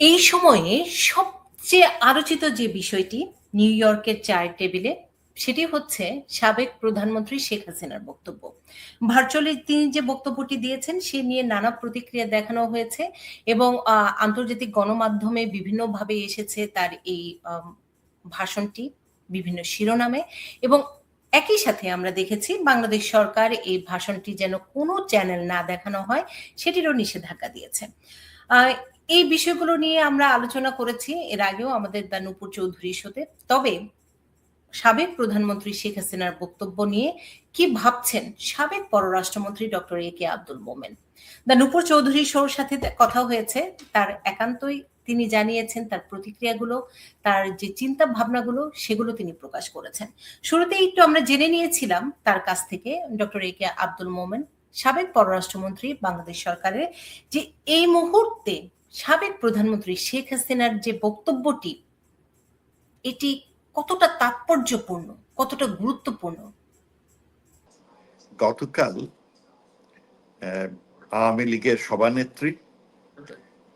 এই সময়ে সবচেয়ে আলোচিত যে বিষয়টি নিউ ইয়র্কের চায়ের টেবিলে, সেটি হচ্ছে সাবেক প্রধানমন্ত্রী শেখ হাসিনার বক্তব্য। ভার্চুয়ালি তিনি যে বক্তব্যটি দিয়েছেন সে নিয়ে নানা প্রতিক্রিয়া দেখানো হয়েছে এবং আন্তর্জাতিক গণমাধ্যমে বিভিন্নভাবে এসেছে তার এই ভাষণটি বিভিন্ন শিরোনামে। এবং একই সাথে আমরা দেখেছি বাংলাদেশ সরকার এই ভাষণটি যেন কোনো চ্যানেল না দেখানো হয় সেটিরও নিষেধাজ্ঞা দিয়েছে। আহ, এই বিষয়গুলো নিয়ে আমরা আলোচনা করেছি এর আগেও আমাদের দা নূপুর চৌধুরীর সাথে। তবে সাবেক প্রধানমন্ত্রী শেখ হাসিনার বক্তব্য নিয়ে কি ভাবছেন সাবেক পররাষ্ট্রমন্ত্রী ডক্টর এ কে আব্দুল মোমেন? দা নূপুর চৌধুরীর শোর সাথে কথা হয়েছে, তার একান্তই তিনি জানিয়েছেন তার প্রতিক্রিয়াগুলো, তার যে চিন্তা ভাবনাগুলো সেগুলো তিনি প্রকাশ করেছেন। শুরুতেই একটু আমরা জেনে নিয়েছিলাম তার কাছ থেকে ডক্টর এ কে আব্দুল মোমেন সাবেক পররাষ্ট্রমন্ত্রী বাংলাদেশ সরকারের, যে এই মুহূর্তে সাবেক প্রধানমন্ত্রী শেখ হাসিনার যে বক্তব্যটি এটি কতটা তাৎপর্যপূর্ণ, কতটা গুরুত্বপূর্ণ। গতকাল আওয়ামী লীগের সভানেত্রী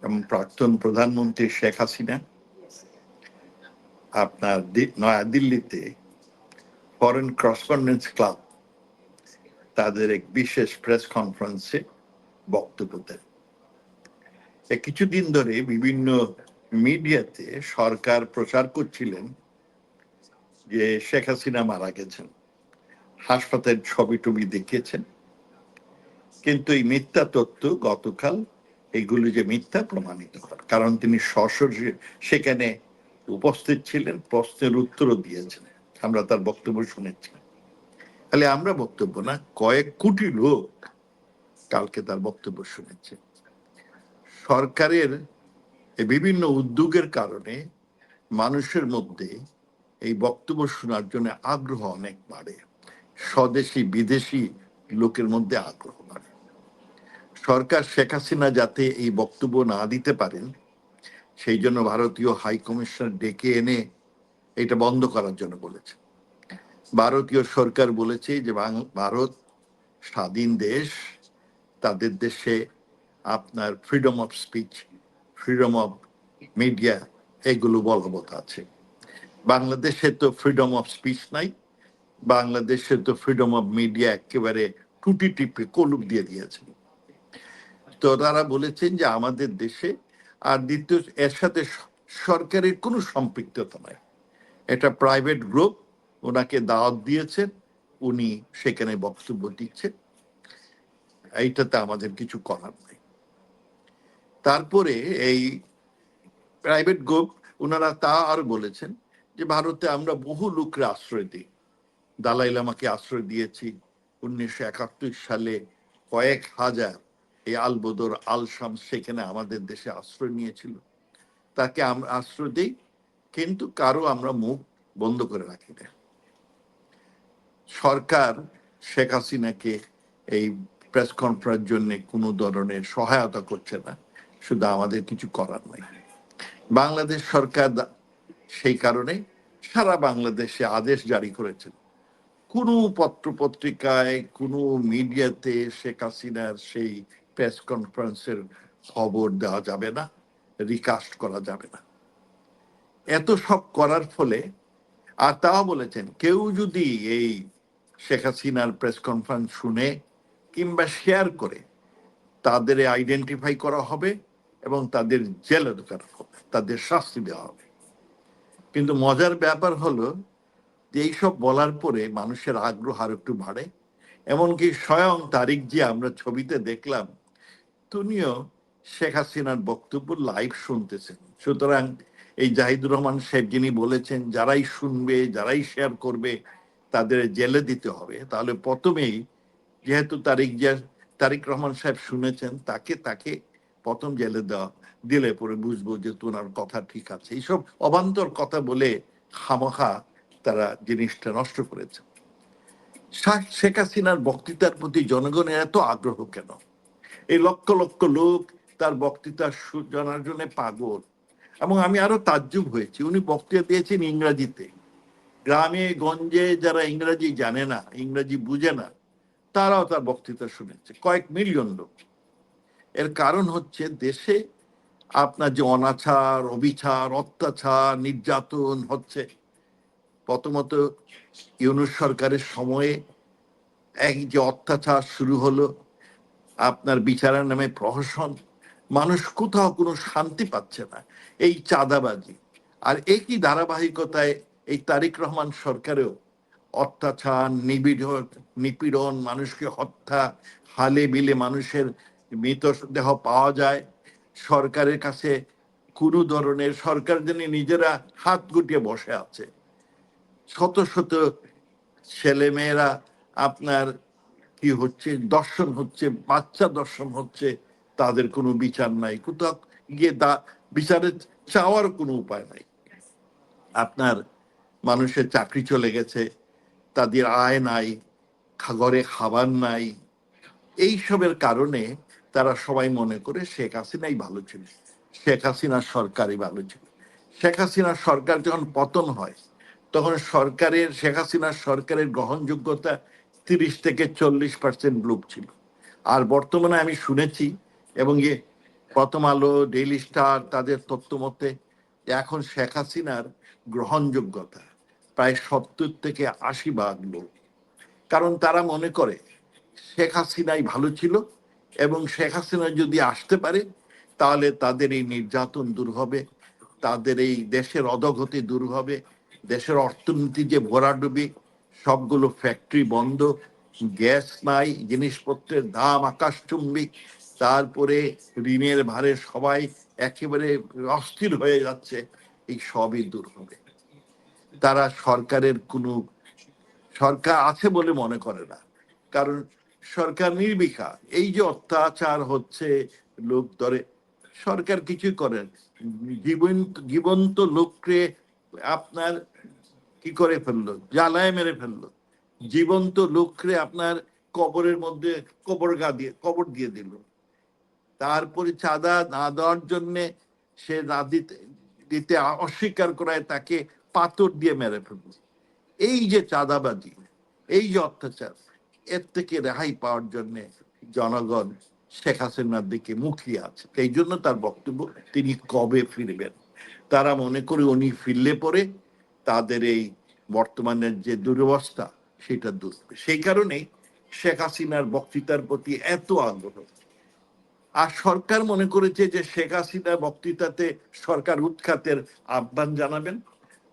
এবং প্রাক্তন প্রধানমন্ত্রী শেখ হাসিনা আপনার নয়াদিল্লিতে ফরেন করসপন্ডেন্স ক্লাব তাদের এক বিশেষ প্রেস কনফারেন্সে বক্তব্য দেন। কিছুদিন ধরে বিভিন্ন মিডিয়াতে সরকার প্রচার করছিলেন যে শেখ হাসিনা মারা গেছেন, হাসপাতালের ছবি টবি দেখিয়েছেন, কিন্তু এই মিথ্যা তথ্য গতকাল এগুলো যে মিথ্যা প্রমাণিত হয়, কারণ তিনি সশরীরে সেখানে উপস্থিত ছিলেন, প্রশ্নের উত্তরও দিয়েছেন, আমরা তার বক্তব্য শুনেছি। তাহলে আমরা বক্তব্য না, কয়েক কোটি লোক কালকে তার বক্তব্য শুনেছে। সরকারের বিভিন্ন উদ্যোগের কারণে মানুষের মধ্যে এই বক্তব্য শোনার জন্য আগ্রহ অনেক বাড়ে, স্বদেশি বিদেশি লোকের মধ্যে আগ্রহ বাড়ে। সরকার শেখ হাসিনা যাতে এই বক্তব্য না দিতে পারেন সেই জন্য ভারতীয় হাই কমিশনার ডেকে এনে এটা বন্ধ করার জন্য বলেছে। ভারতীয় সরকার বলেছে যে ভারত স্বাধীন দেশ, তাদের দেশে আপনার freedom of speech, freedom of media এগুলো বলবৎ আছে। বাংলাদেশে তো ফ্রিডম অফ স্পিচ নাই, বাংলাদেশে তো ফ্রিডম অফ মিডিয়া একেবারে টুটি টিপে কলুপ দিয়ে দিয়েছে। তো তারা বলেছেন যে আমাদের দেশে, আর দ্বিতীয় এর সাথে সরকারের কোনো সম্পৃক্ততা নাই, এটা প্রাইভেট গ্রুপ, ওনাকে দাওয়াত দিয়েছেন, উনি সেখানে বক্তব্য দিচ্ছেন, এইটাতে আমাদের কিছু করার নাই। তারপরে এই প্রাইভেট গ্রুপ ওনারা তা আর বলেছেন যে ভারতে আমরা বহু লোককে আশ্রয় দিই, দালাই লামাকে আশ্রয় দিয়েছি 1971 সালে, কয়েক হাজার এই আল বদর আল শামস সেখানে আমাদের দেশে আশ্রয় নিয়েছিল, তাকে আমরা আশ্রয় দিই, কিন্তু কারো আমরা মুখ বন্ধ করে রাখি না। সরকার শেখ হাসিনাকে এই প্রেস কনফারেন্স জন্য কোনো ধরনের সহায়তা করছে না, শুধু আমাদের কিছু করার নাই। বাংলাদেশ সরকার সেই কারণে সারা বাংলাদেশে আদেশ জারি করেছেন, কোনো পত্র পত্রিকায় কোনো মিডিয়াতে শেখ হাসিনার সেই প্রেস কনফারেন্সের খবর দেওয়া যাবে না, রিকাস্ট করা যাবে না। এত সব করার ফলে, আর তাও বলেছেন কেউ যদি এই শেখ হাসিনার প্রেস কনফারেন্স শুনে কিংবা শেয়ার করে তাদের আইডেন্টিফাই করা হবে এবং তাদের জেলে ঢোকানো হবে, তাদের শাস্তি দেওয়া হবে। কিন্তু মজার ব্যাপার হলো যে এইসব বলার পরে মানুষের আগ্রহ আর একটু বাড়ে। এমনকি স্বয়ং তারিক জি আমরা ছবিতে দেখলাম, তুমিও শেখ হাসিনার বক্তব্য লাইভ শুনতেছেন। সুতরাং এই জাহিদুর রহমান সাহেব যিনি বলেছেন যারাই শুনবে, যারাই শেয়ার করবে তাদের জেলে দিতে হবে, তাহলে প্রথমেই যেহেতু তারিক রহমান সাহেব শুনেছেন, তাকে তাকে প্রথম জেলে দেওয়া দিলে পরে বুঝবো যে তোনার কথা ঠিক আছে। এইসব অবান্তর কথা বলে খামোখা তারা জিনিসটা নষ্ট করেছে। শেখ হাসিনার বক্তৃতার প্রতি জনগণের এত আগ্রহ কেন? এই লক্ষ লক্ষ লোক তার বক্তৃতা জানার জন্য পাগল। এবং আমি আরো তাজ্জুব হয়েছি, উনি বক্তৃতা দিয়েছেন ইংরাজিতে। গ্রামে গঞ্জে যারা ইংরাজি জানে না, ইংরাজি বুঝে না, তারাও তার বক্তৃতা শুনেছে, কয়েক মিলিয়ন লোক। এর কারণ হচ্ছে দেশে আপনার যে অনাচার, অবিচার, অত্যাচার, নির্যাতন হচ্ছে, প্রথমত ইউনূস সরকারের সময়ে এই যে অত্যাচার শুরু হলো, আপনার বিচারের নামে প্রহসন, মানুষ কোথাও কোনো শান্তি পাচ্ছে না, এই চাঁদাবাজি। আর একই ধারাবাহিকতায় এই তারেক রহমান সরকারেও অত্যাচার, নিপীড়ন, মানুষকে হত্যা, হালে বিলে মানুষের মৃতদেহ পাওয়া যায়, সরকারের কাছে কোনো ধরনের, সরকার যেন নিজেরা হাত গুটিয়ে বসে আছে, শত শত ছেলেমেয়েরা আপনার কি হচ্ছে, দর্শন হচ্ছে, বাচ্চা দর্শন হচ্ছে, তাদের কোনো বিচার নাই, কোথাও গিয়ে বিচারের চাওয়ার কোনো উপায় নাই। আপনার মানুষের চাকরি চলে গেছে, তাদের আয় নাই, ঘরে খাবার নাই, এইসবের কারণে তারা সবাই মনে করে শেখ হাসিনাই ভালো ছিল, শেখ হাসিনার সরকারই ভালো ছিল। শেখ হাসিনার সরকার যখন পতন হয়, তখন শেখ হাসিনার সরকারের গ্রহণযোগ্যতা 30 থেকে 40% লোক ছিল। আর বর্তমানে আমি শুনেছি, এবং প্রথম আলো, ডেইলি স্টার তাদের তথ্য মতে এখন শেখ হাসিনার গ্রহণযোগ্যতা প্রায় 70 থেকে 80% লোক। কারণ তারা মনে করে শেখ হাসিনাই ভালো ছিল, এবং শেখ হাসিনা যদি আসতে পারে তাহলে তাদের এই নির্যাতন দূর হবে, তাদের এই দেশের অধোগতি দূর হবে, দেশের অর্থনীতি যে ভরাডুবি, সবগুলো ফ্যাক্টরি বন্ধ, গ্যাস নাই, জিনিসপত্রের দাম আকাশচুম্বী, তারপরে ঋণের ভারে সবাই একেবারে অস্থির হয়ে যাচ্ছে, এই সবই দূর হবে। তারা সরকার আছে বলে মনে করে না, কারণ সরকার নির্বিকার। এই যে অত্যাচার হচ্ছে, লোক ধরে, সরকার কিছুই করেন, জীবন্ত লোককে আপনার কি করে ফেললো, জ্বালায় মেরে ফেললো, জীবন্ত লোককে আপনার কবরের মধ্যে কবর দিয়ে দিল। তারপরে চাঁদা না দেওয়ার জন্যে, সে না দিতে দিতে অস্বীকার করায় তাকে পাথর দিয়ে মেরে ফেলল। এই যে চাঁদাবাজি, এই যে অত্যাচার, এর থেকে রেহাই পাওয়ার জন্য জনগণ শেখ হাসিনার দিকে মুখিয়ে আছে। এই জন্য তার বক্তব্য, তিনি কবে ফিরবেন। তারা মনে করে উনি ফিরলে পরে তাদের এই বর্তমানের যে দুরবস্থা সেটা দূর হবে। সেই কারণেই শেখ হাসিনার বক্তৃতার প্রতি এত আগ্রহ। আর সরকার মনে করেছে যে শেখ হাসিনার বক্তৃতাতে সরকার উৎখাতের আহ্বান জানাবেন।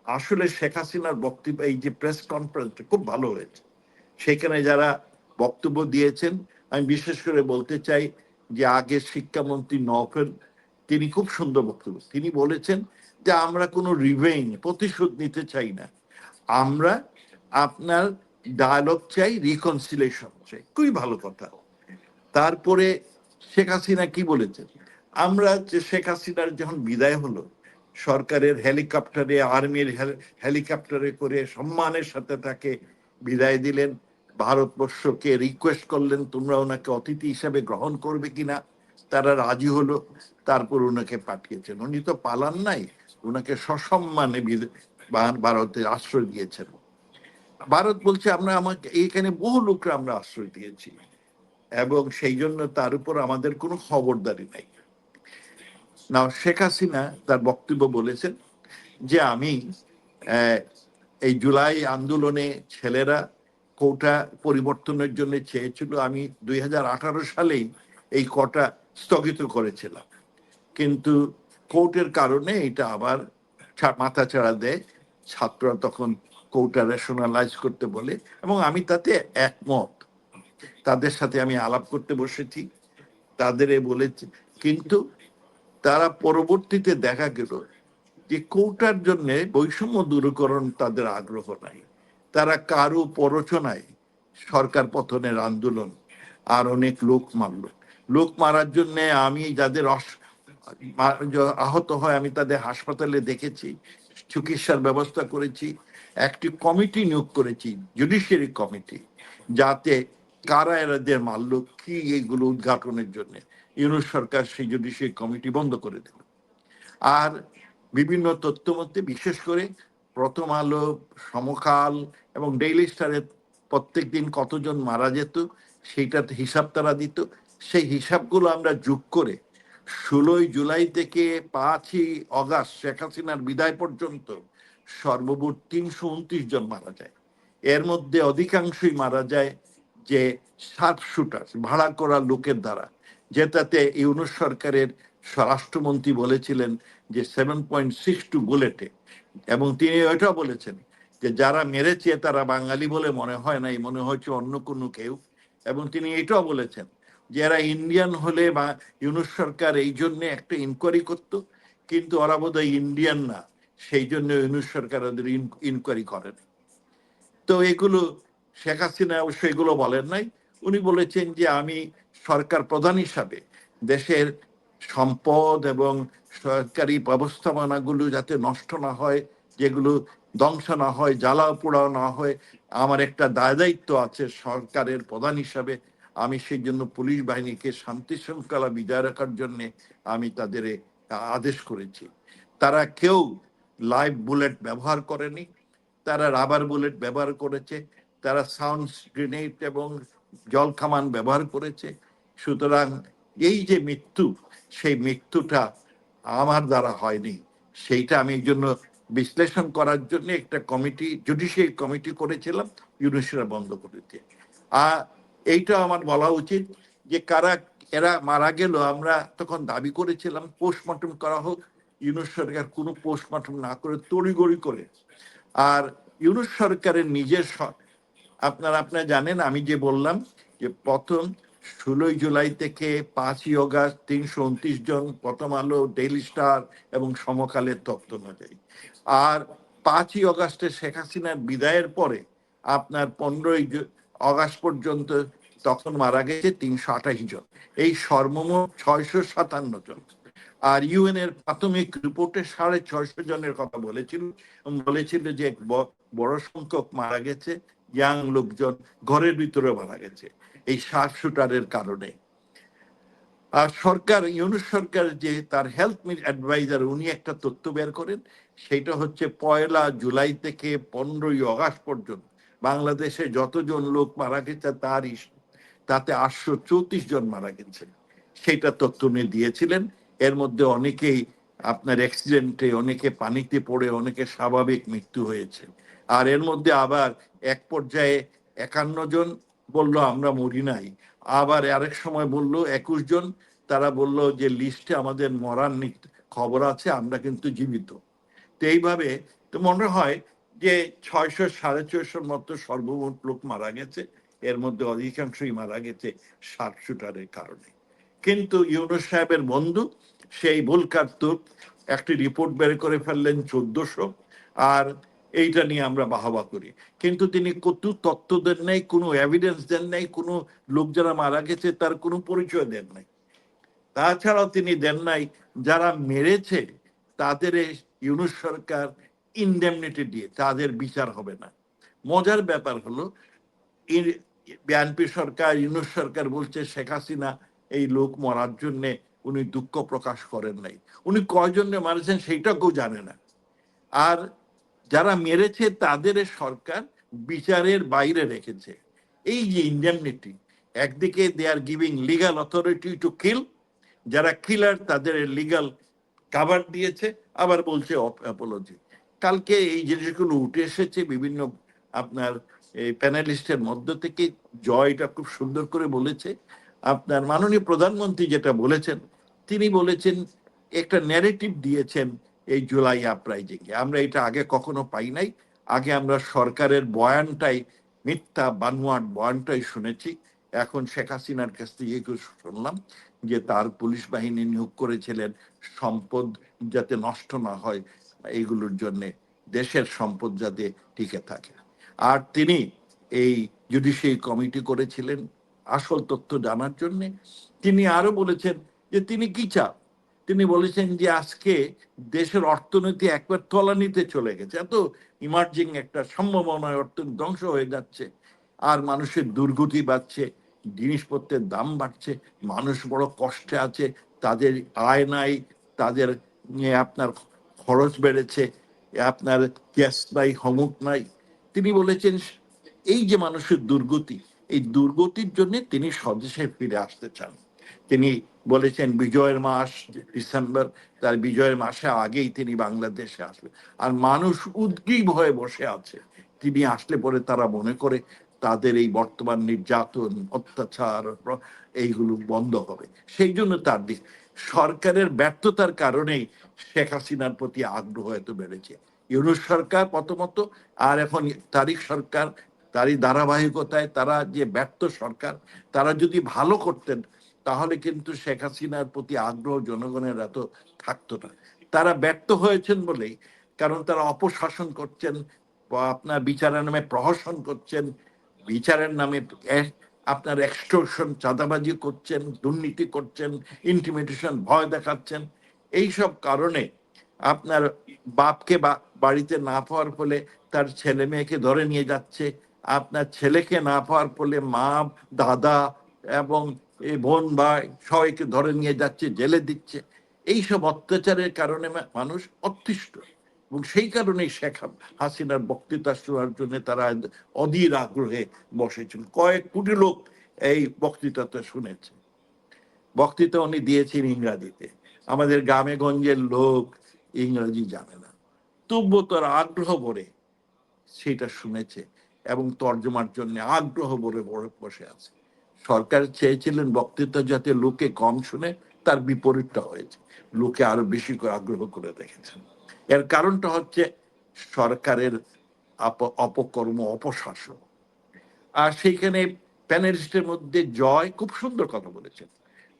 আসলে শেখ হাসিনার বক্তব্য, এই যে প্রেস কনফারেন্সটা খুব ভালো হয়েছে, সেখানে যারা বক্তব্য দিয়েছেন, আমি বিশেষ করে বলতে চাই যে আগের শিক্ষামন্ত্রী নওফেল, তিনি খুব সুন্দর বক্তব্য, তিনি বলেছেন যে আমরা কোনো প্রতিশোধ নিতে চাই না, আমরা আপনার ডায়ালগ চাই, রিকনসিলেশন চাই। খুবই ভালো কথা। তারপরে শেখ হাসিনা কি বলেছেন, আমরা যে শেখ হাসিনার যখন বিদায় হলো, সরকারের হেলিকপ্টারে, আর্মির হেলিকপ্টারে করে সম্মানের সাথে তাকে বিদায় দিলেন, ভারতবর্ষকে রিকোয়েস্ট করলেন তোমরা ওনাকে অতিথি হিসাবে গ্রহণ করবে কিনা, তারা রাজি হলো। তারপর ওনাকে পাঠিয়েছেন, উনি তো পালান নাই, ওনাকে সসম্মানে ভারতে আশ্রয় দিয়েছেন। ভারত বলছে আমাকে এইখানে বহু লোকরা আমরা আশ্রয় দিয়েছি, এবং সেই জন্য তার উপর আমাদের কোনো খবরদারি নাই। না, শেখ হাসিনা তার বক্তব্য বলেছেন যে আমি এই জুলাই আন্দোলনে ছেলেরা কোটা পরিবর্তনের জন্য চেয়েছিল, আমি 2018 সালেই এই কোটা স্থগিত করেছিলাম, কিন্তু কোর্টের কারণে এটা আবার মাথা চাড়া দেয়, ছাত্ররা তখন কোটা রেশনালাইজ করতে বলে, এবং আমি তাতে একমত। তাদের সাথে আমি আলাপ করতে বসেছি, তাদের বলেছি, কিন্তু তারা পরবর্তীতে দেখা গেল যে কোটার জন্য বৈষম্য দূরীকরণ তাদের আগ্রহ নাই। তারা কারো প্ররোচনায় সরকার পতনের আন্দোলন আর অনেক লোক মারার জন্য, আমি যাদের আহত হয় আমি তাদের হাসপাতালে দেখেছি, চিকিৎসার ব্যবস্থা করেছি, একটি কমিটি নিয়োগ করেছি, জুডিশিয়ারি কমিটি, যাতে কারা এদের মারল কি, এইগুলো উদ্ঘাটনের জন্য ইউনূস সরকার সেই জুডিশিয়ারি কমিটি বন্ধ করে দিল। আর বিভিন্ন তথ্য মধ্যে, বিশেষ করে প্রথম আলো, সমকাল এবং ডেইলি স্টারে প্রত্যেক দিন কতজন মারা যেত সেইটাতে হিসাব তারা দিত, সেই হিসাবগুলো আমরা যোগ করে 16 জুলাই থেকে 5 আগস্ট শেখ হাসিনার বিদায় পর্যন্ত সর্বমোট 329 জন মারা যায়। এর মধ্যে অধিকাংশই মারা যায় যে শার্প শুটার, ভাড়া করা লোকের দ্বারা, যেটাতে ইউনূস সরকারের স্বরাষ্ট্রমন্ত্রী বলেছিলেন যে 7.62 বুলেটে, এবং তিনি এটাও বলেছেন যে যারা মেরেছে তারা বাঙালি বলে মনে হয় নাই, মনে হচ্ছে অন্য কোনো কেউ। এবং তিনি এটাও বলেছেন যে এরা ইন্ডিয়ান হলে বা ইউনূস সরকার এই জন্য একটা ইনকোয়ারি করত, কিন্তু ওরা বোধহয় ইন্ডিয়ান না, সেই জন্য ইউনূস সরকার ওদের ইনকোয়ারি করেন। তো এগুলো শেখ হাসিনা অবশ্য এগুলো বলেন নাই। উনি বলেছেন যে আমি সরকার প্রধান হিসাবে দেশের সম্পদ এবং সরকারি ব্যবস্থাপনাগুলো যাতে নষ্ট না হয়, যেগুলো ধ্বংস না হয়, জ্বালা পোড়াও না হয়, আমার একটা দায় দায়িত্ব আছে সরকারের প্রধান হিসাবে। আমি সেই জন্য পুলিশ বাহিনীকে শান্তি শৃঙ্খলা বজায় রাখার জন্য আমি তাদের আদেশ করেছি। তারা কেউ লাইভ বুলেট ব্যবহার করেনি, তারা রাবার বুলেট ব্যবহার করেছে, তারা সাউন্ড গ্রেনেড এবং জল কামান ব্যবহার করেছে। সুতরাং এই যে মৃত্যু, সেই মৃত্যুটা আমার দ্বারা হয়নি, সেইটা আমি এই জন্য বিশ্লেষণ করার জন্য একটা কমিটি, জুডিশিয়াল কমিটি করেছিলাম, ইউনুসরা বন্ধ করেছে। আর এইটা আমার বলা উচিত যে কারা এরা মারা গেল, আমরা তখন দাবি করেছিলাম পোস্টমর্টম করা হোক। ইউনুস সরকার কোনো পোস্টমর্টম না করে তড়িঘড়ি করে, আর ইউনূস সরকারের নিজের আপনারা জানেন আমি যে বললাম যে প্রথম 16 জুলাই থেকে 5 আগস্ট 329 জন, প্রথম আলো, ডেইলি স্টার এবং সমকালের তথ্য অনুযায়ী। আর 5 আগস্টে শেখ হাসিনার বিদায়ের পরে আপনার 15 আগস্ট পর্যন্ত তখন মারা গেছে 328 জন, এই সর্বমোট 657 জন। আর ইউএন এর প্রাথমিক রিপোর্টে 650 জনের কথা বলেছিল যে এক বড় সংখ্যক মারা গেছে, ইয়াং লোকজন ঘরের ভিতরে মারা গেছে এই শার্প শুটারের কারণে। আর সরকার, ইউনূস সরকার যে তার হেলথ অ্যাডভাইজার, উনি একটা তথ্য বের করেন, সেটা হচ্ছে 1 জুলাই থেকে 15 আগস্ট পর্যন্ত বাংলাদেশে যতজন লোক মারা গেছে তাতে 834 জন মারা গেছে, সেটা তথ্য উনি দিয়েছিলেন। এর মধ্যে অনেকেই আপনার অ্যাক্সিডেন্টে, অনেকে পানিতে পড়ে, অনেকে স্বাভাবিক মৃত্যু হয়েছে। আর এর মধ্যে আবার এক পর্যায়ে 51 জন বললো আমরা মরি নাই, আবার আরেক সময় বললো 21 জন, তারা বলল যে লিস্টে আমাদের মরার খবর আছে, আমরা কিন্তু জীবিত। তো এইভাবে তো মনে হয় যে 600 650 মতো সর্বমোট লোক মারা গেছে, এর মধ্যে অধিকাংশই মারা গেছে শার্প শুটারের কারণে। কিন্তু ইউনূস সাহেবের বন্ধু সেই ভুলকার্তুক একটি রিপোর্ট বের করে ফেললেন 1400, আর এইটা নিয়ে আমরা বাহবা করি। কিন্তু তিনি কত তথ্য দেন নাই, কোনো এভিডেন্স দেন নাই, কোনো লোক যারা মারা গেছে তার কোনো পরিচয় দেন নাই। তাছাড়াও তিনি দেন নাই যারা মেরেছে তাদের ইউনূস সরকার ইনডেমনিটি দিয়ে তাদের বিচার হবে না। মজার ব্যাপার হলো বিএনপি সরকার, ইউনূস সরকার বলছে শেখ হাসিনা এই লোক মরার জন্য উনি দুঃখ প্রকাশ করেন নাই, উনি কয়জনে মারেছেন সেইটা কেউ জানে না। আর যারা মেরেছে তাদের সরকার বিচারের বাইরে রেখেছে। এই যে ইনডেমনিটি, একদিকে they are giving legal authority to kill, যারা কিলার তাদের লিগাল কাভার দিয়েছে, আবার বলছে অ্যাপোলজি। কালকে এই জিনিসগুলো উঠে এসেছে বিভিন্ন আপনার এই প্যানেলিস্টের মধ্য থেকে। জয়টা খুব সুন্দর করে বলেছে। আপনার মাননীয় প্রধানমন্ত্রী যেটা বলেছেন, তিনি বলেছেন একটা ন্যারেটিভ দিয়েছেন এই জুলাই আপরাইজিং এ, আমরা এটা আগে কখনো পাই নাই। আগে আমরা সরকারের বয়ানটাই, মিথ্যা বানোয়াট বয়ানটাই শুনেছি। এখন শেখ হাসিনার কাছ থেকে শুনলাম যে তার পুলিশ বাহিনী নিয়োগ করেছিলেন সম্পদ যাতে নষ্ট না হয়, এইগুলোর জন্য, দেশের সম্পদ যাতে টিকে থাকে। আর তিনি এই জুডিশিয়াল কমিটি করেছিলেন আসল তথ্য জানার জন্য। তিনি আরো বলেছেন যে তিনি কি চান, তিনি বলেছেন যে আজকে দেশের অর্থনীতি একবার তলানিতে চলে গেছে, এত ইমার্জিং একটা সম্ভাবনায় অর্থনীতি ধ্বংস হয়ে যাচ্ছে, আর মানুষের দুর্গতি বাড়ছে, জিনিসপত্রের দাম বাড়ছে, মানুষ বড় কষ্টে আছে, তাদের আয় নাই, তাদের আপনার খরচ বেড়েছে, আপনার গ্যাস নাই, হমুক নাই। তিনি বলেছেন এই যে মানুষের দুর্গতি, এই দুর্গতির জন্য তিনি স্বদেশে ফিরে আসতে চান। তিনি বলেছেন বিজয়ের মাস ডিসেম্বর, তার বিজয়ের মাসে আগেই তিনি বাংলাদেশে আসবেন। আর মানুষ উদ্গ্রীব হয়ে বসে আছে, তিনি আসলে পরে তারা মনে করে তাদের এই বর্তমান নির্যাতন অত্যাচার এইগুলো বন্ধ হবে। সেই জন্য তার দিক সরকারের ব্যর্থতার কারণেই শেখ হাসিনার প্রতি আগ্রহ এত বেড়েছে। ইউনূস সরকার প্রথমত, আর এখন তারিক সরকার, তারই ধারাবাহিকতায় তারা যে ব্যর্থ সরকার, তারা যদি ভালো করতেন তাহলে কিন্তু শেখ হাসিনার প্রতি আগ্রহ জনগণের এত থাকতো না। তারা ব্যর্থ হয়েছেন বলেই, কারণ তারা অপশাসন করছেন, আপনার বিচারের নামে প্রহসন করছেন, বিচারের নামে আপনার এক্সটর্শন চাঁদাবাজি করছেন, দুর্নীতি করছেন, ইন্টিমিডেশন ভয় দেখাচ্ছেন। এইসব কারণে আপনার বাপকে বাড়িতে না পাওয়ার ফলে তার ছেলে মেয়েকে ধরে নিয়ে যাচ্ছে, আপনার ছেলেকে না পাওয়ার ফলে মা, দাদা এবং এই বোন ভাই সবাইকে ধরে নিয়ে যাচ্ছে, জেলে দিচ্ছে। এইসব অত্যাচারের কারণে মানুষ অতিষ্ঠ, এবং সেই কারণেই শেখ হাসিনার বক্তৃতা শোনার জন্য তারা অধীর আগ্রহে বসেছিল। কয়েক কোটি লোক এই বক্তৃতাটা শুনেছে। বক্তৃতা উনি দিয়েছেন ইংরাজিতে, আমাদের গ্রামে গঞ্জের লোক ইংরেজি জানে না, তবুও তারা আগ্রহ ভরে সেটা শুনেছে এবং তর্জমার জন্য আগ্রহ ভরে বসে আছে। সরকার চেয়েছিলেন বক্তৃতা যাতে লোকে কম শুনে, তার বিপরীতটা হয়েছে, লোকে আরো বেশি করে আগ্রহ করে দেখেছেন। এর কারণটা হচ্ছে সরকারের অপকর্ম, অপশাসন। আর সেইখানে প্যানেলিস্টের মধ্যে জয় খুব সুন্দর কথা বলেছেন।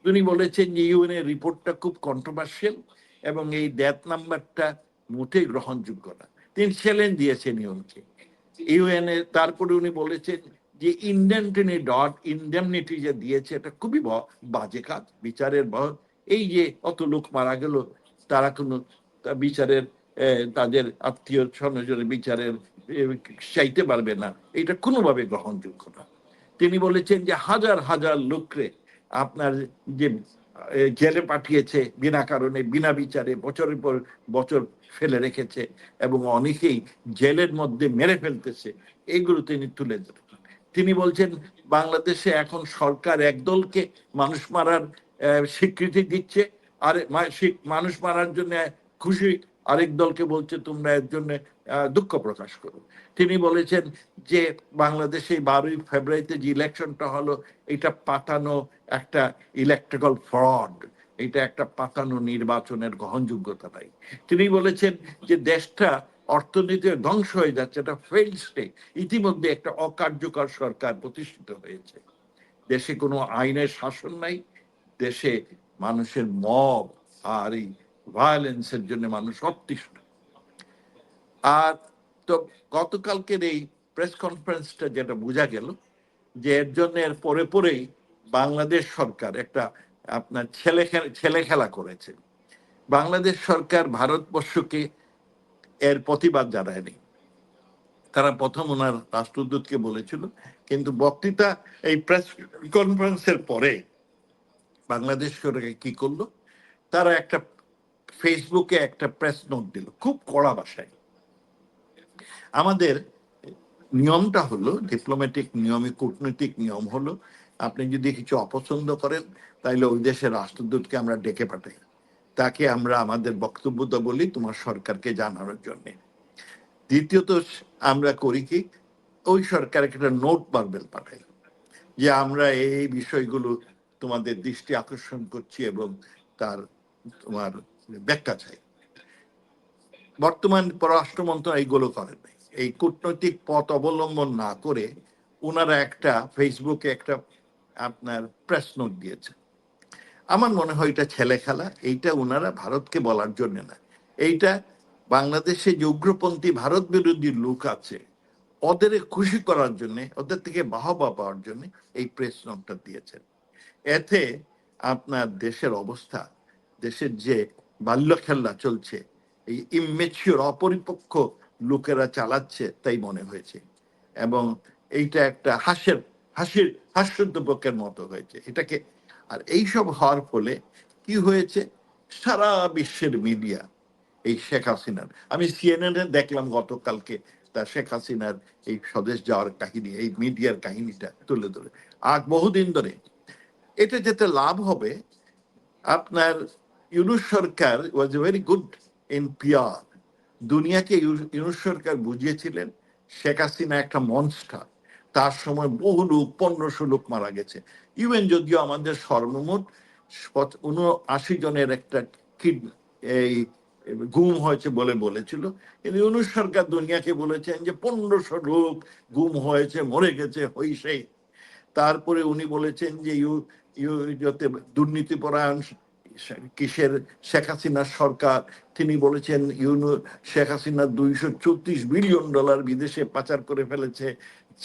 তিনি বলেছেন যে ইউএন এর রিপোর্টটা খুব কন্ট্রোভার্সিয়াল এবং এই ডেথ নাম্বারটা মোটেই গ্রহণযোগ্য না। তিনি চ্যালেঞ্জ দিয়েছেন ইউএনকে। ইউএন এর তারপরে উনি বলেছেন যে ইন্ডেমনিটি যে দিয়েছে এটা খুবই বাজে কাজ, বিচারের এই যে অত লোক মারা গেল, তারা কোনো বিচারের তাদের আত্মীয় স্বজনের বিচারের চাইতে পারবে না, এটা কোনোভাবে গ্রহণযোগ্য না। তিনি বলেছেন যে হাজার হাজার লোকরে আপনার যে জেলে পাঠিয়েছে বিনা কারণে, বিনা বিচারে বছরের পর বছর ফেলে রেখেছে, এবং অনেকেই জেলের মধ্যে মেরে ফেলতেছে, এইগুলো তিনি তুলে ধরেন। তিনি বলছেন বাংলাদেশে এখন সরকার একদলকে মানুষ মারার স্বীকৃতি দিচ্ছে, আর মানুষ মারার জন্য খুশি, আরেক দলকে বলছে তোমরা এর জন্য দুঃখ প্রকাশ করো। তিনি বলেছেন যে বাংলাদেশে 12ই ফেব্রুয়ারিতে যে ইলেকশনটা হলো, এটা পাতানো একটা ইলেকট্রিক্যাল ফ্রড, এটা একটা পাতানো নির্বাচনের গ্রহণযোগ্যতা নাই। তিনি বলেছেন যে দেশটা অর্থনীতি ধ্বংস হয়ে যাচ্ছে, এটা ফেইল্ড স্টেট, ইতিমধ্যে একটা অকার্যকর সরকার প্রতিষ্ঠিত হয়েছে, দেশে কোনো আইনের শাসন নাই, দেশে মানুষের মব আর এই ভায়োলেন্সের জন্য মানুষ অতিষ্ঠ। আর তো গতকালকের এই প্রেস কনফারেন্সটা যেটা বোঝা গেল যে এর জন্য এর পরে পরেই বাংলাদেশ সরকার একটা আপনার ছেলে খেলা করেছে। বাংলাদেশ সরকার ভারতবর্ষকে এর প্রতিবাদ জানায়নি, তারা প্রথম ওনার রাষ্ট্রদূতকে বলেছিল, কিন্তু বক্তৃতা এই প্রেস কনফারেন্সের পরে বাংলাদেশ সরকার কি করলো, তারা একটা ফেসবুকে একটা প্রেস নোট দিল খুব কড়া ভাষায়। আমাদের নিয়মটা হলো, ডিপ্লোম্যাটিক নিয়মে কূটনৈতিক নিয়ম হলো, আপনি যদি কিছু অপছন্দ করেন তাহলে ওই দেশের রাষ্ট্রদূতকে আমরা ডেকে পাঠাই, তাকে আমরা আমাদের বক্তব্যটা বলি তোমার সরকারকে জানানোর জন্যে। দ্বিতীয়ত আমরা করি কি, ওই সরকারকে একটা নোট বারবেল পাঠাই যে আমরা এই বিষয়গুলো তোমাদের দৃষ্টি আকর্ষণ করছি এবং তার তোমার ব্যাখ্যা চাই। বর্তমান পররাষ্ট্র মন্ত্রণালয় এইগুলো করেন নাই, এই কূটনৈতিক পথ অবলম্বন না করে ওনারা একটা ফেসবুকে একটা আপনার প্রেস নোট দিয়েছে। আমার মনে হয় এটা ছেলে খেলা, এইটা ওনারা ভারতকে বলার জন্য না, এইটা বাংলাদেশে যে উগ্রপন্থী ভারত বিরোধী লোক আছে ওদের খুশি করার জন্য, ওদের থেকে বাহবা পাওয়ার জন্য এই প্রেস নোটটা দিয়েছেন। এতে আপনার দেশের অবস্থা, দেশের যে বাল্য খেলা চলছে, এই ইমেচিওর অপরিপক্ক লোকেরা চালাচ্ছে তাই মনে হয়েছে, এবং এইটা একটা হাস্যোদ্দীপকের মতো হয়েছে এটাকে। আর এইসব হওয়ার ফলে কি হয়েছে, সারা বিশ্বের মিডিয়া এই শেখ হাসিনার, আমি সিএনএন দেখলাম গতকালকে তা শেখ হাসিনার এই স্বদেশ যাওয়ার কাহিনী, এই মিডিয়ার কাহিনীটা তুলে ধরে, আর বহুদিন ধরে এটা যেতে লাভ হবে আপনার Yunus sarkar was very good in PR. দুনিয়াকে ইউনূস সরকার বুঝিয়েছিলেন শেখ হাসিনা একটা মনস্টার, তার সময় বহু লোক 1500 লোক মারা গেছে। ইভেন যদিও আমাদের সর্বমোট 79 জনের একটা এই গুম হয়েছে বলে বলেছিল, কিন্তু ইউনূস সরকার দুনিয়াকে বলেছেন যে 1500 লোক গুম হয়েছে, মরে গেছে, হইসেই। তারপরে উনি বলেছেন যে যাতে দুর্নীতিপরায়ণ কিসের শেখ হাসিনার সরকার, তিনি বলেছেন শেখ হাসিনা $234 বিলিয়ন বিদেশে পাচার করে ফেলেছে,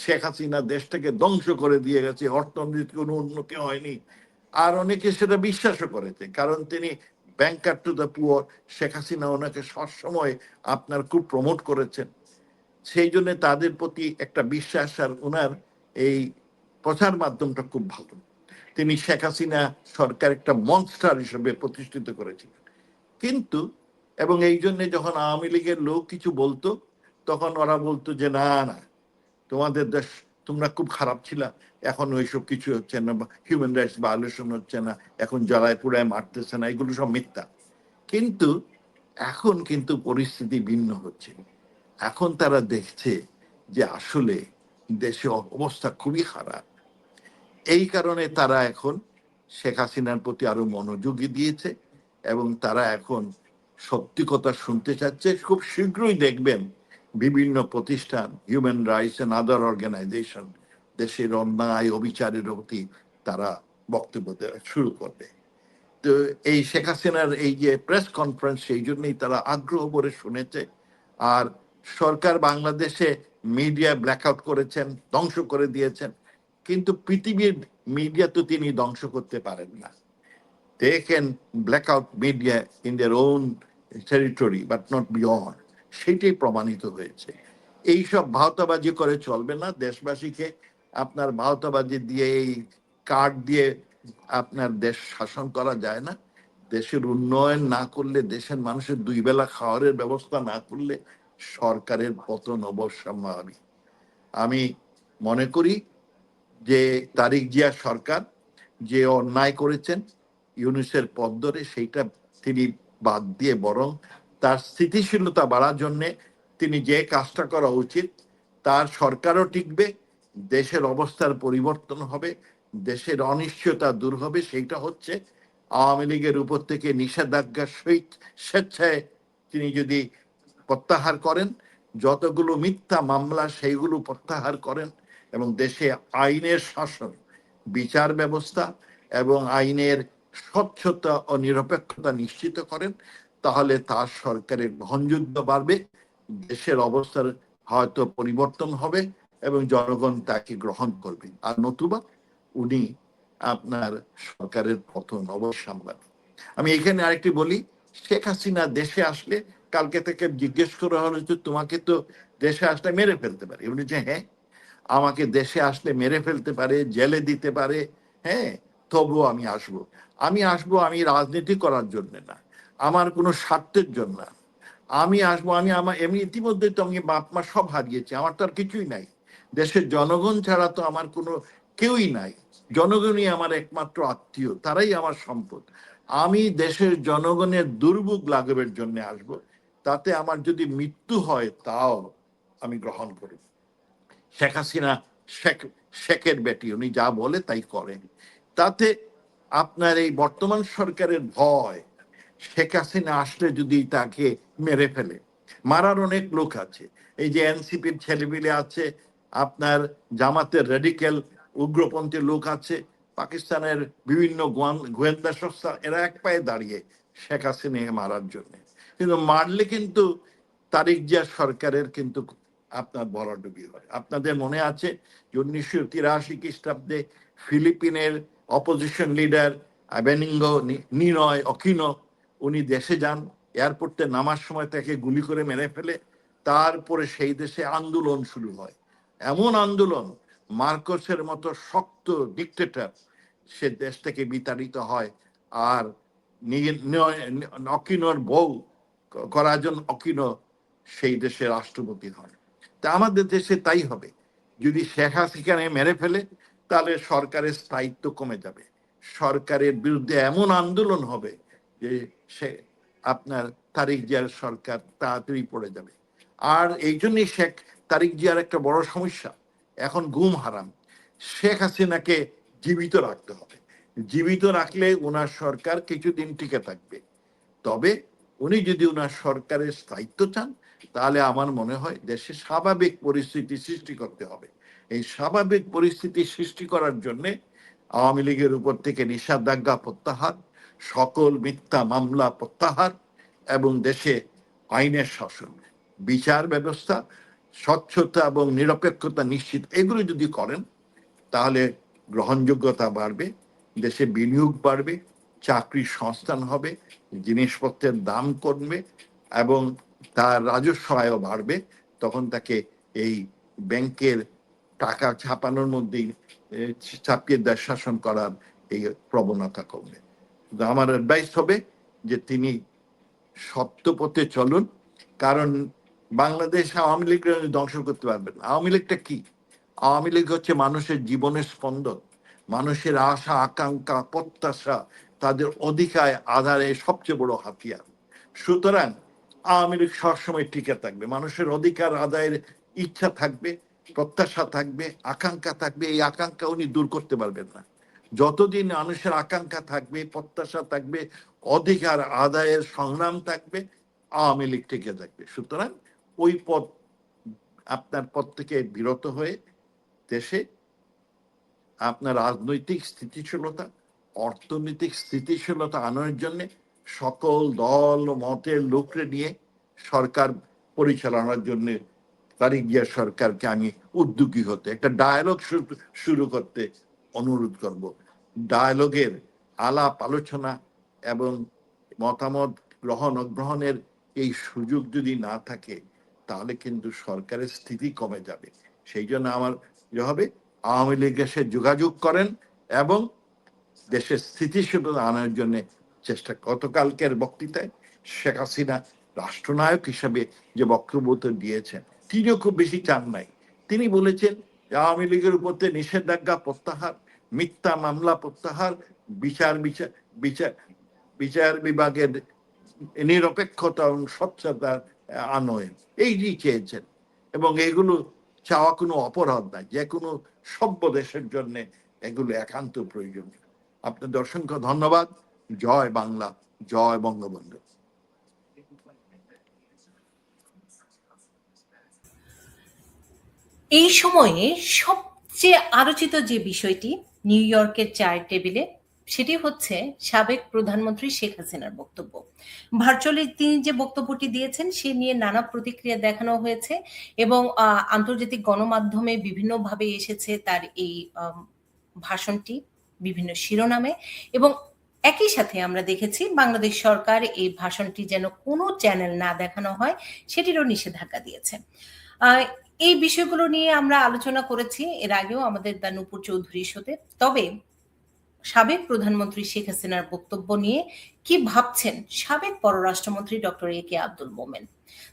শেখ হাসিনা দেশটাকে ধ্বংস করে দিয়ে গেছে, অর্থনীতির কোনো উন্নতি হয়নি। আর অনেকে সেটা বিশ্বাসও করেছে, কারণ তিনি banker to the poor, Sheikh Hasina ওনাকে সবসময় আপনার খুব প্রমোট করেছেন। সেই জন্য তাদের প্রতি একটা বিশ্বাস, আর ওনার এই প্রচার মাধ্যমটা খুব ভালো। তিনি শেখ হাসিনা সরকার একটা মনস্টার হিসেবে প্রতিষ্ঠিত করেছিলেন। কিন্তু এবং এই জন্য যখন আওয়ামী লীগের লোক কিছু বলতো, তখন ওরা বলতো যে না না, তোমাদের দেশ, তোমরা খুব খারাপ ছিল, এখন ওইসব কিছু হচ্ছে না, হিউম্যান রাইটস ভায়োলেশন হচ্ছে না, এখন জ্বালায় পুড়ায় মারতেছে না, এগুলো সব মিথ্যা। কিন্তু এখন কিন্তু পরিস্থিতি ভিন্ন হচ্ছে। এখন তারা দেখছে যে আসলে দেশে অবস্থা খুবই খারাপ। এই কারণে তারা এখন শেখ হাসিনার প্রতি আরো মনোযোগী দিয়েছে, এবং তারা এখন সত্যি কথা শুনতে চাচ্ছে। খুব শীঘ্রই দেখবেন বিভিন্ন প্রতিষ্ঠান, human rights and other organisation, দেশের অন্যায় অবিচারের প্রতি তারা বক্তব্য দেওয়া শুরু করবে। তো এই শেখ হাসিনার এই যে প্রেস কনফারেন্স, সেই জন্যই তারা আগ্রহ ভরে শুনেছে। আর সরকার বাংলাদেশে মিডিয়া ব্ল্যাকআউট করেছেন, ধ্বংস করে দিয়েছেন, কিন্তু পৃথিবীর মিডিয়া তো তিনি ধ্বংস করতে পারেন না। They can black out media in their own territory but not beyond. সেটাই প্রমাণিত হয়েছে। এইসব ভাওতাবাজি করে চলবে না। দেশবাসীকে আপনার ভাওতাবাজি দিয়ে, এই কার্ড দিয়ে আপনার দেশ শাসন করা যায় না। দেশের উন্নয়ন না করলে, দেশের মানুষের দুই বেলা খাওয়ারের ব্যবস্থা না করলে সরকারের পতন অবশ্যম্ভাবী। আমি মনে করি যে তারিক জিয়া সরকার যে অন্যায় করেছেন ইউনূসের পদ ধরে, সেইটা তিনি বাদ দিয়ে বরং তার স্থিতিশীলতা বাড়ার জন্যে তিনি যে কাজটা করা উচিত, তার সরকারও টিকবে, দেশের অবস্থার পরিবর্তন হবে, দেশের অনিশ্চয়তা দূর হবে। সেইটা হচ্ছে আওয়ামী লীগের উপর থেকে নিষেধাজ্ঞার সহিত স্বেচ্ছায় তিনি যদি প্রত্যাহার করেন, যতগুলো মিথ্যা মামলা সেইগুলো প্রত্যাহার করেন, এবং দেশে আইনের শাসন, বিচার ব্যবস্থা এবং আইনের স্বচ্ছতা ও নিরপেক্ষতা নিশ্চিত করেন, তাহলে তার সরকারের গ্রহণযোগ্য বাড়বে, দেশের অবস্থার হয়তো পরিবর্তন হবে এবং জনগণ তাকে গ্রহণ করবে। আর নতুবা উনি আপনার সরকারের পতন অবশ্যম্ভাবী। আমি এখানে আরেকটি বলি, শেখ হাসিনা দেশে আসলে, কালকে থেকে জিজ্ঞেস করা হলো যে তোমাকে তো দেশে আসলে মেরে ফেলতে পারে, উনি যে হ্যাঁ, আমাকে দেশে আসলে মেরে ফেলতে পারে, জেলে দিতে পারে, হ্যাঁ, তবুও আমি আসবো। আমি আসবো, আমি রাজনীতি করার জন্য না, আমার কোনো স্বার্থের জন্য না। আমি আসবো, আমি ইতিমধ্যে তো আমি বাপ মা সব হারিয়েছি, আমার তো আর কিছুই নাই। দেশের জনগণ ছাড়া তো আমার কোনো কেউই নাই। জনগণই আমার একমাত্র আত্মীয়, তারাই আমার সম্পদ। আমি দেশের জনগণের দুর্ভোগ লাঘবের জন্য আসব। তাতে আমার যদি মৃত্যু হয় তাও আমি গ্রহণ করি। শেখ হাসিনা শেখের বেটি, উনি যা বলে তাই করেন। তাতে আপনার এই বর্তমান সরকারের ভয়, শেখ হাসিনা আসলে যদি তাকে মেরে ফেলে, মারার অনেক লোক আছে। এই যে এনসিপির ছেলেপিলে আছে, আপনার জামাতের রেডিক্যাল উগ্রপন্থী লোক আছে, পাকিস্তানের বিভিন্ন গোয়েন্দা সংস্থা, এরা এক পায়ে দাঁড়িয়ে শেখ হাসিনাকে মারার জন্য। কিন্তু মারলে কিন্তু তারিক জিয়া সরকারের কিন্তু আপনার ভরাডুবি হয়। আপনাদের মনে আছে 1983 খ্রিস্টাব্দে ফিলিপিনের অপোজিশন লিডার বেনিঙ্গো নিনয় অকিনো, উনি দেশে যান, এয়ারপোর্টে নামার সময় তাকে গুলি করে মেরে ফেলে। তারপরে সেই দেশে আন্দোলন শুরু হয়, এমন আন্দোলন, মার্কোসের মতো শক্ত ডিক্টেটর সে দেশ থেকে বিতাড়িত হয়। আর অকিনোর বউ করাজন অকিনো সেই দেশের রাষ্ট্রপতি হয়। তা আমাদের দেশে তাই হবে। যদি শেখ হাসিনাকে মেরে ফেলে, তাহলে সরকারের স্থায়িত্ব কমে যাবে। সরকারের বিরুদ্ধে এমন আন্দোলন হবে যে সে আপনার তারিক জিয়ার সরকার তাড়াতাড়ি পড়ে যাবে। আর এই জন্যই শেখ তারিক জিয়ার একটা বড় সমস্যা, এখন ঘুম হারাম। শেখ হাসিনাকে জীবিত রাখতে হবে, জীবিত রাখলে ওনার সরকার কিছুদিন টিকে থাকবে। তবে উনি যদি ওনার সরকারের স্থায়িত্ব চান, তাহলে আমার মনে হয় দেশে স্বাভাবিক পরিস্থিতি সৃষ্টি করতে হবে। এই স্বাভাবিক পরিস্থিতি সৃষ্টি করার জন্য আওয়ামী লীগের উপর থেকে নিষেধাজ্ঞা প্রত্যাহার, সকল মিথ্যা মামলা প্রত্যাহার, এবং দেশে আইনের শাসন, বিচার ব্যবস্থা, স্বচ্ছতা এবং নিরপেক্ষতা নিশ্চিত, এগুলো যদি করেন তাহলে গ্রহণযোগ্যতা বাড়বে, দেশে বিনিয়োগ বাড়বে, চাকরির সংস্থান হবে, জিনিসপত্রের দাম কমবে এবং তার রাজস্ব আয়ও বাড়বে। তখন তাকে এই ব্যাংকের টাকা ছাপানোর মধ্যেই চাপিয়ে দেশ শাসন করার এই প্রবণতা কমবে। আমার অ্যাডভাইস হবে যে তিনি সত্য পথে চলুন, কারণ বাংলাদেশ আওয়ামী লীগ ধ্বংস করতে পারবেন না। আওয়ামী লীগটা কি? আওয়ামী লীগ হচ্ছে মানুষের জীবনের স্পন্দন, মানুষের আশা আকাঙ্ক্ষা প্রত্যাশা, তাদের অধিকার আধারে সবচেয়ে বড় হাতিয়ার। সুতরাং আওয়ামী লীগ সবসময় টিকে থাকবে, মানুষের অধিকার আদায়ের ইচ্ছা থাকবে, প্রত্যাশা থাকবে, আকাঙ্ক্ষা থাকবে। এই আকাঙ্ক্ষা উনি দূর করতে পারবেন না। যতদিন মানুষের আকাঙ্ক্ষা থাকবে, প্রত্যাশা থাকবে, অধিকার আদায়ের সংগ্রাম থাকবে, আওয়ামী লীগ টিকে থাকবে। সুতরাং ওই পথ, আপনার পথ থেকে বিরত হয়ে দেশে আপনার রাজনৈতিক স্থিতিশীলতা, অর্থনৈতিক স্থিতিশীলতা আনার জন্য সকল দল মতের লোকরে নিয়ে সরকার পরিচালনার জন্য তারিক জিয়া সরকারকে আমি উদ্যোগী হতে, একটা ডায়ালগ শুরু করতে অনুরোধ করব। ডায়ালগের আলাপ আলোচনা এবং মতামত গ্রহণ অগ্রহণের এই সুযোগ যদি না থাকে, তাহলে কিন্তু সরকারের স্থিতি কমে যাবে। সেই জন্য আমার যে হবে, আওয়ামী লীগের সাথে যোগাযোগ করেন এবং দেশের স্থিতিশীলতা আনার জন্য চেষ্টা। গতকালকের বক্তৃতায় শেখ হাসিনা রাষ্ট্রনায়ক হিসাবে যে বক্তব্য দিয়েছেন, তিনিও খুব বেশি চান নাই। তিনি বলেছেন আওয়ামী লীগের উপর নিষেধাজ্ঞা প্রত্যাহার, মিথ্যা মামলা প্রত্যাহার, বিচার বিচার বিচার বিচার বিভাগের নিরপেক্ষতা এবং স্বচ্ছতার আনয়ন, এই যে চেয়েছেন। এবং এগুলো চাওয়া কোনো অপরাধ নাই, যে কোনো সভ্য দেশের জন্য এগুলো একান্ত প্রয়োজনীয়। আপনাদের অসংখ্য ধন্যবাদ। জয় বাংলা, জয় বঙ্গবন্ধু। এই সময়ে সবচেয়ে আলোচিত যে বিষয়টি নিউ ইয়র্কের চায়ের টেবিলে, সেটি হচ্ছে সাবেক প্রধানমন্ত্রী শেখ হাসিনার বক্তব্য। ভার্চুয়ালি তিনি যে বক্তব্যটি দিয়েছেন সে নিয়ে নানা প্রতিক্রিয়া দেখানো হয়েছে এবং আন্তর্জাতিক গণমাধ্যমে বিভিন্নভাবে এসেছে তার এই ভাষণটি বিভিন্ন শিরোনামে। এবং একই সাথে আমরা দেখেছি বাংলাদেশ সরকার এই ভাষণটি যেন কোনো চ্যানেল না দেখানো হয় সেটিরও নিষেধাজ্ঞা দিয়েছে। এই বিষয়গুলো নিয়ে আমরা আলোচনা করেছি এর আগেও আমাদের দা নূপুর চৌধুরীর সাথে। তবে সাবেক প্রধানমন্ত্রী শেখ হাসিনার বক্তব্য নিয়ে কি ভাবছেন সাবেক পররাষ্ট্রমন্ত্রী ডক্টর এ কে আব্দুল মোমেন?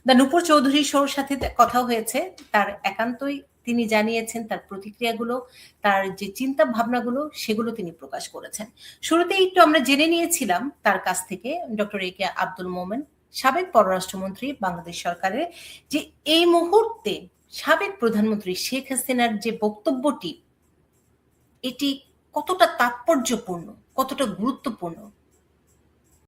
দা নূপুর চৌধুরীর সাথে কথা হয়েছে, তার একান্তই তিনি জানিয়েছেন তার প্রতিক্রিয়াগুলো, তার যে চিন্তা ভাবনাগুলো সেগুলো তিনি প্রকাশ করেছেন। শুরুতেই একটু আমরা জেনে নিয়েছিলাম তার কাছ থেকে ডক্টর এ কে আব্দুল মোমেন সাবেক পররাষ্ট্রমন্ত্রী বাংলাদেশ সরকারের, যে এই মুহূর্তে সাবেক প্রধানমন্ত্রী শেখ হাসিনার যে বক্তব্যটি এটি কতটা তাৎপর্যপূর্ণ, কতটা গুরুত্বপূর্ণ